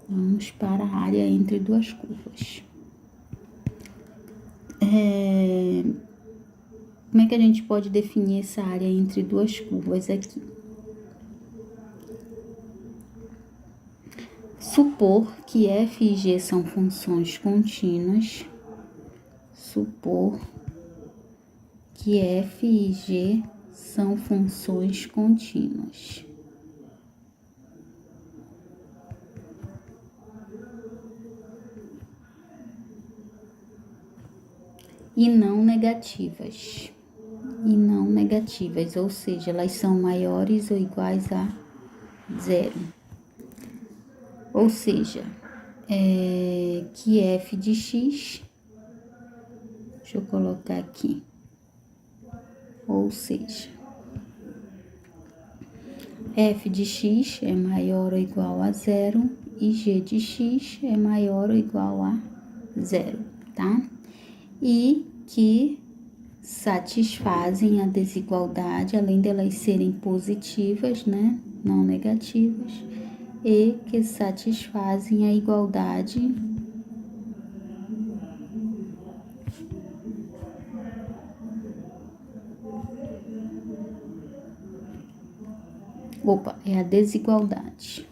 Vamos para a área entre duas curvas. Como é que a gente pode definir essa área entre duas curvas aqui? Supor que f e g são funções contínuas. Supor que f e g são funções contínuas. E não negativas. Ou seja, elas são maiores ou iguais a zero. Ou seja, que f de x, deixa eu colocar aqui, ou seja, f de x é maior ou igual a zero e g de x é maior ou igual a zero, tá? E que satisfazem a desigualdade, além delas serem positivas, né, não negativas, e que satisfazem a igualdade a desigualdade,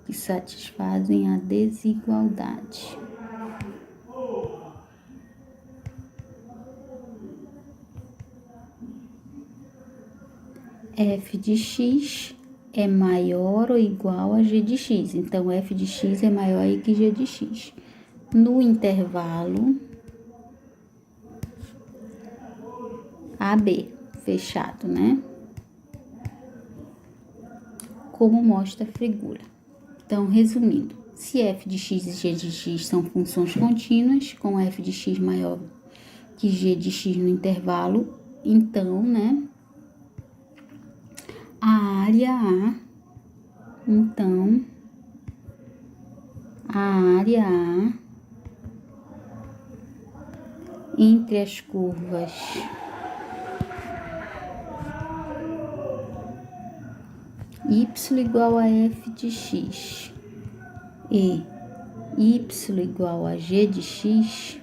que satisfazem a desigualdade. F de x é maior ou igual a g de x, então f de x é maior que g de x. No intervalo AB, fechado, né? Como mostra a figura. Então, resumindo, se f de x e g de x são funções contínuas, com f de x maior que g de x no intervalo, então, né, a área A, entre as curvas y igual a f de x e y igual a g de x,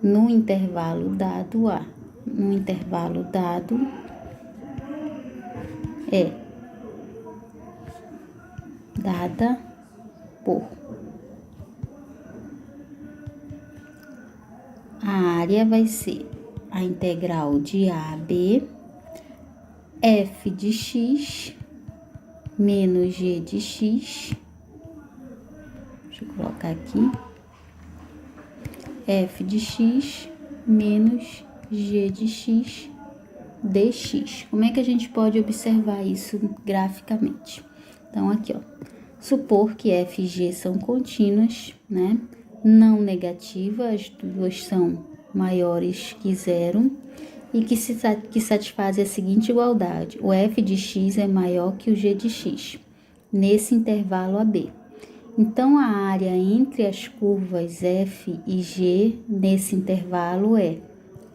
no intervalo dado A. No intervalo dado é dada por a área vai ser a integral de A a B, f de x menos g de x, deixa eu colocar aqui, f de x menos g de x dx. Como é que a gente pode observar isso graficamente? Então, aqui, ó, supor que f e g são contínuas, né? Não negativas, as duas são maiores que zero, e que satisfazem a seguinte igualdade: o f de x é maior que o g de x, nesse intervalo AB. Então, a área entre as curvas f e g nesse intervalo é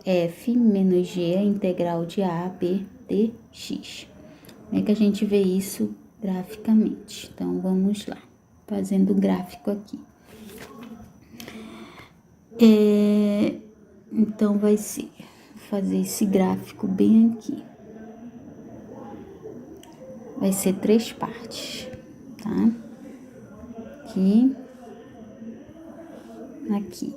f menos g, a integral de a a b dx. Como é que a gente vê isso graficamente? Então, vamos lá, fazendo o gráfico aqui. Então, vai ser, vou fazer esse gráfico bem aqui. Vai ser 3 partes, tá? Aqui, aqui.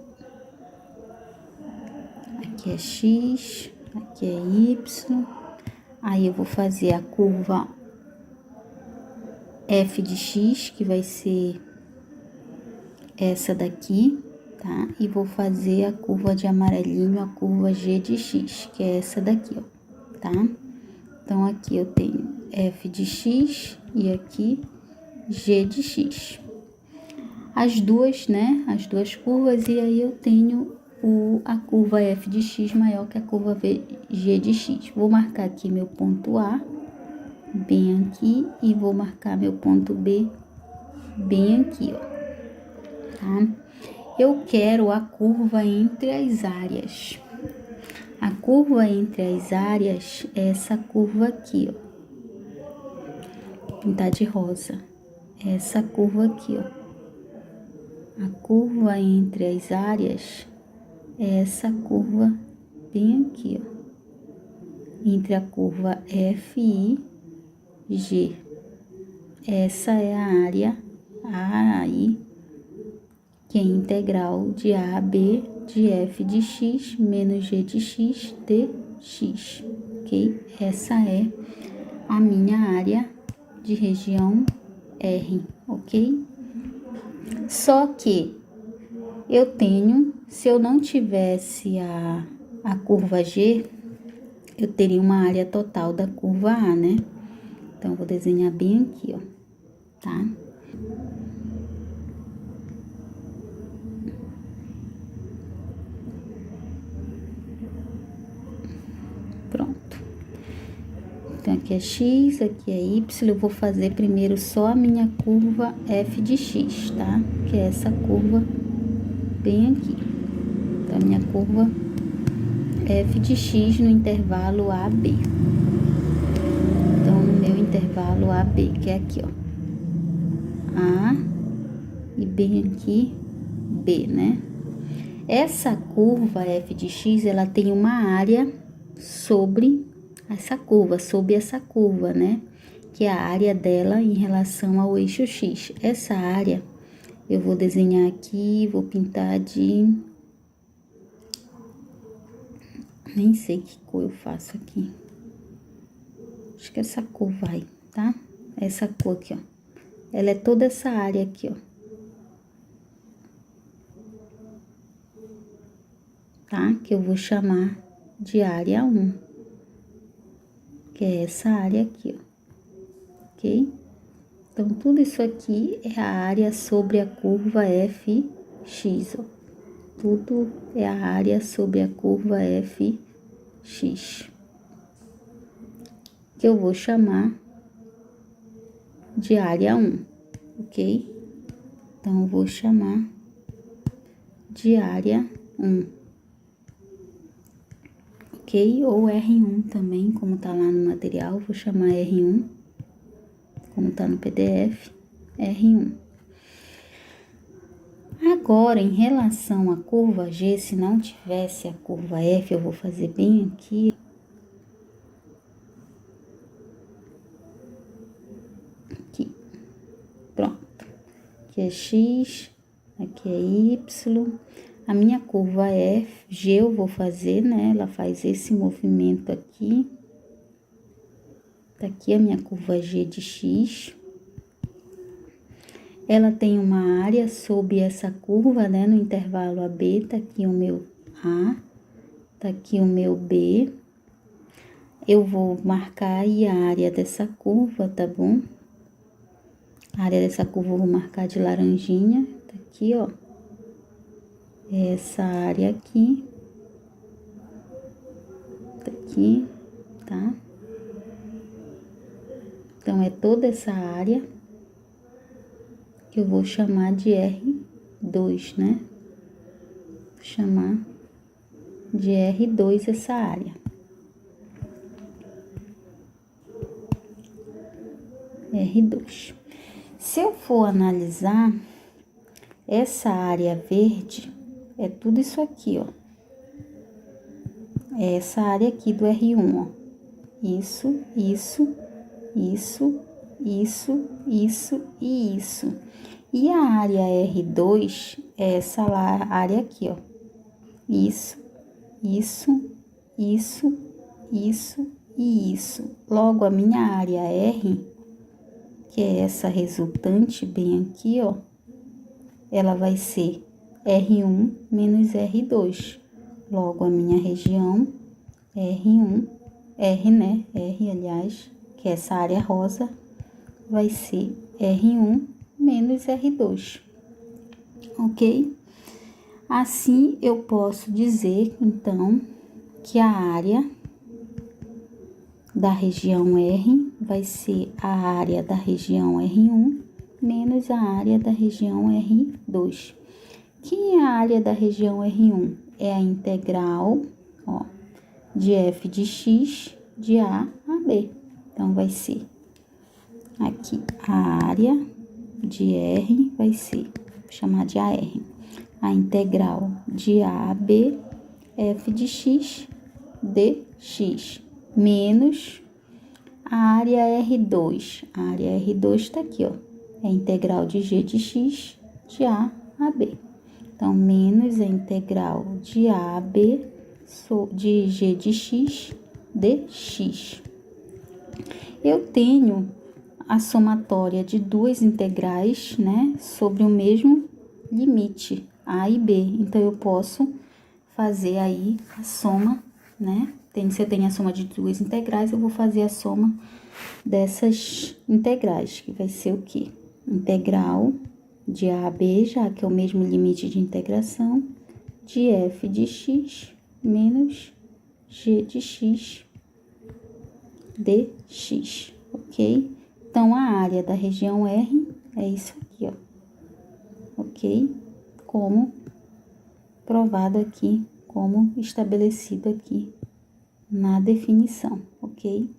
Aqui é x, aqui é y. Aí eu vou fazer a curva f de x, que vai ser essa daqui, tá? E vou fazer a curva de amarelinho, a curva g de x, que é essa daqui, ó, tá? Então, aqui eu tenho f de x e aqui g de x. As duas, né? As duas curvas, e aí eu tenho a curva f de x maior que a curva g de x. Vou marcar aqui meu ponto A, bem aqui, e vou marcar meu ponto B, bem aqui, ó, tá? Eu quero a curva entre as áreas. A curva entre as áreas é essa curva aqui, ó. pintar de rosa. Essa curva aqui, ó. A curva entre as áreas é essa curva bem aqui, ó. Entre a curva FI G. Essa é a área AI, que é integral de A a B de F de X menos G de X dx, ok? Essa é a minha área de região R, ok? Só que eu tenho, se eu não tivesse a curva G, eu teria uma área total da curva A, né? Então, eu vou desenhar bem aqui, ó, tá? Pronto. Então, aqui é X, aqui é Y. Eu vou fazer primeiro só a minha curva F de X, tá? Que é essa curva bem aqui. Então, a minha curva F de X no intervalo AB. Então, no meu intervalo AB, que é aqui, ó. A e bem aqui, B, né? Essa curva F de X, ela tem uma área sobre essa curva, né? Que é a área dela em relação ao eixo X. Essa área, eu vou desenhar aqui, vou pintar de... Nem sei que cor eu faço aqui. Acho que essa cor vai, tá? Essa cor aqui, ó. Ela é toda essa área aqui, ó. Tá? Que eu vou chamar de área 1. Que é essa área aqui, ó. Ok? Então, tudo isso aqui é a área sobre a curva FX, ó. Tudo é a área sobre a curva FX. Que eu vou chamar de área 1, ok? Então, eu vou chamar de área 1, ok? Ou R1 também, como tá lá no material, vou chamar R1, como tá no PDF, R1. Agora, em relação à curva G, se não tivesse a curva F, eu vou fazer bem aqui. Aqui. Pronto. Aqui é X, aqui é Y. A minha curva F, G eu vou fazer, né? Ela faz esse movimento aqui. Tá aqui a minha curva G de X. Ela tem uma área sobre essa curva, né? No intervalo AB, tá aqui o meu A, tá aqui o meu B. Eu vou marcar aí a área dessa curva, tá bom? A área dessa curva eu vou marcar de laranjinha, tá aqui, ó. Essa área aqui, tá aqui, tá? Então, é toda essa área que eu vou chamar de R2, né? Vou chamar de R2 essa área. R2. Se eu for analisar, essa área verde é tudo isso aqui, ó. É essa área aqui do R1, ó. Isso, isso, isso, isso, isso e isso. E a área R2 é essa lá, área aqui, ó. Isso, isso, isso, isso e isso. Logo, a minha área R, que é essa resultante bem aqui, ó, ela vai ser R1 menos R2. Logo, a minha região R1, R, né? R, aliás, que é essa área rosa, vai ser R1 menos R2, ok? Assim, eu posso dizer, então, que a área da região R vai ser a área da região R1 menos a área da região R2. Que é a área da região R1? É a integral, ó, de f de x de A a B. Então, vai ser aqui, a área de R vai ser, vou chamar de AR, a integral de A a B, f de x, dx, menos a área R2. A área R2 tá aqui, ó, é a integral de g de x de A a B. Então, menos a integral de A a B de g de x dx. Eu tenho a somatória de duas integrais, né, sobre o mesmo limite, A e B. Então, eu posso fazer aí a soma, né? Se eu tenho a soma de duas integrais, eu vou fazer a soma dessas integrais, que vai ser o quê? Integral de A a B, já que é o mesmo limite de integração, de f de x menos g de x dx, ok? Então, a área da região R é isso aqui, ó, ok? Como provado aqui, como estabelecido aqui na definição, ok?